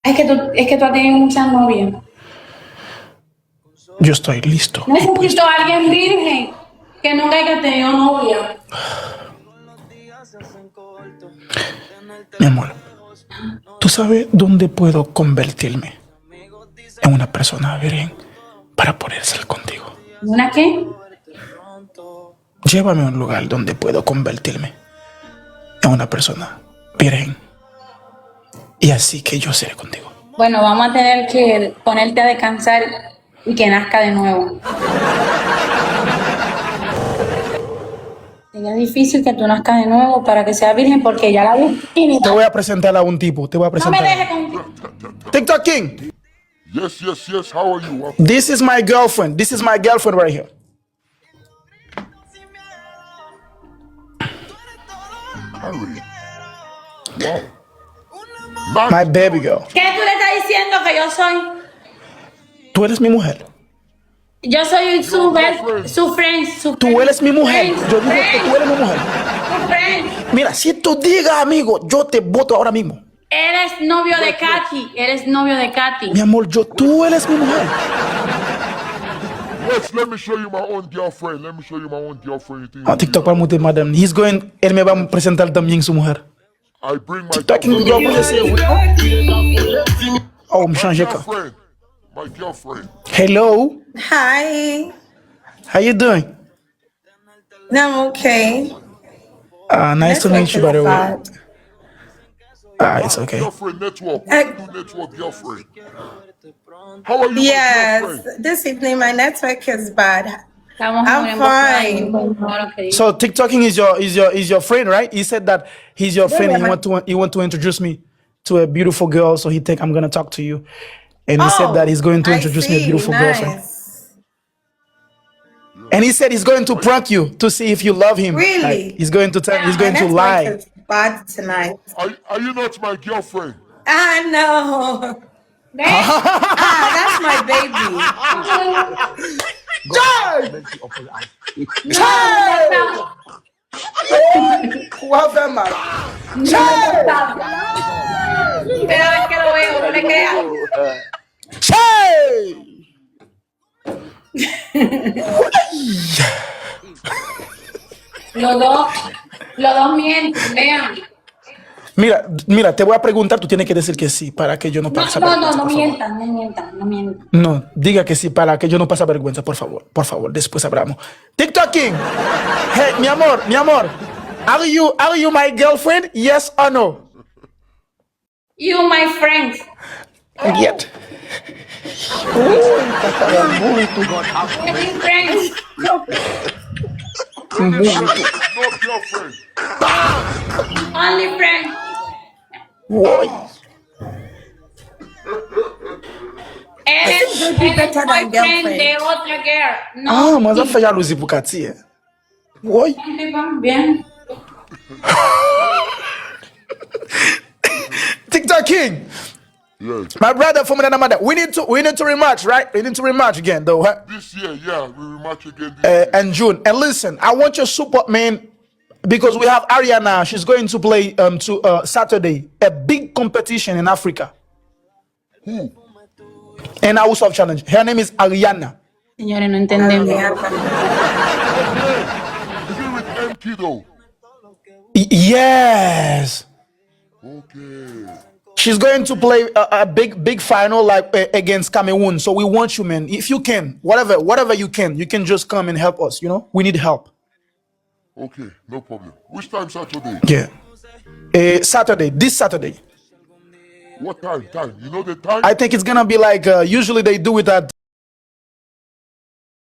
Es que tú has tenido muchas novias. Yo estoy listo. Necesito a alguien virgen que nunca haya tenido novia. Mi amor, ¿tú sabes dónde puedo convertirme en una persona virgen para poder ser contigo? ¿Una qué? Llévame a un lugar donde puedo convertirme en una persona virgen y así que yo seré contigo. Bueno, vamos a tener que ponerte a descansar y que nazca de nuevo. Sería difícil que tú nazcas de nuevo para que sea virgen porque ya la virginidad. Te voy a presentar a un tipo. Te voy a No me presentar. dejes con... TikTok King. Yes, yes, yes. How are you? This is my girlfriend. This is my girlfriend right here. Harry. Wow. My baby girl. ¿Qué tú le estás diciendo que yo soy? Tú eres mi mujer. Yo soy su friend. Tú eres mi mujer. Yo digo que tú eres mi mujer. Su friend. Mira, si tú digas, amigo, yo te voto ahora mismo. Eres novio de Katy. Eres novio de Katy. Mi amor, tú eres mi mujer. Yes, let me show you my own girlfriend. Let me show you my own girlfriend. You think TikTok para muter madame. He's going. Él me va a presentar también su mujer. I bring my TikTok King, yo voy a decir. Oh, me changé acá. girlfriend. My girlfriend. Hello. Hi. How you doing? I'm okay. Nice to meet you, by the way. It's okay. Girlfriend network. Network girlfriend. How are you? My Yes, girlfriend? this evening my network is bad. Estamos I'm fine. So TikToking is your friend, right? He said that he's your friend. And he want to introduce me to a beautiful girl. So he think I'm gonna talk to you, and he said that he's going to introduce me a beautiful girlfriend. And he said he's going to prank you to see if you love him. Really? Like, he's going to tell. He's My going to network lie. is bad tonight. Are you not my girlfriend? No. That's my baby. Pero es que lo veo, no le creas. Los dos mienten, vean. Mira, te voy a preguntar, tú tienes que decir que sí para que yo no pase vergüenza. No por favor. mientan. No, diga que sí para que yo no pase vergüenza, por favor, después hablamos. TikToking. Hey, mi amor, are you my girlfriend? Yes or no? You, my friend. Yet. We're friends. No girlfriend. Only friends. Eres better than boyfriend girlfriend. de otra girl. No. Mas vai fazer luz por Katia. Oi. Bien. TikTok King. Yes. My brother from another mother. We need to rematch, right? We need to rematch again, though. Huh? This year, yeah, we will match again this year. And June. And listen, I want your support, man, because we have Ariana. She's going to play Saturday a big competition in Africa. Who? And I also have challenge. Her name is Ariana. Señores, no entendemos. Is it with M Kiddo? Yes. Okay. She's going to play a big final like against Cameroon. So we want you, man. If you can, whatever you can just come and help us. You know, we need help. Okay, no problem. Which time Saturday? Yeah. Saturday. This Saturday. What time? You know the time? I think it's gonna be like usually they do it at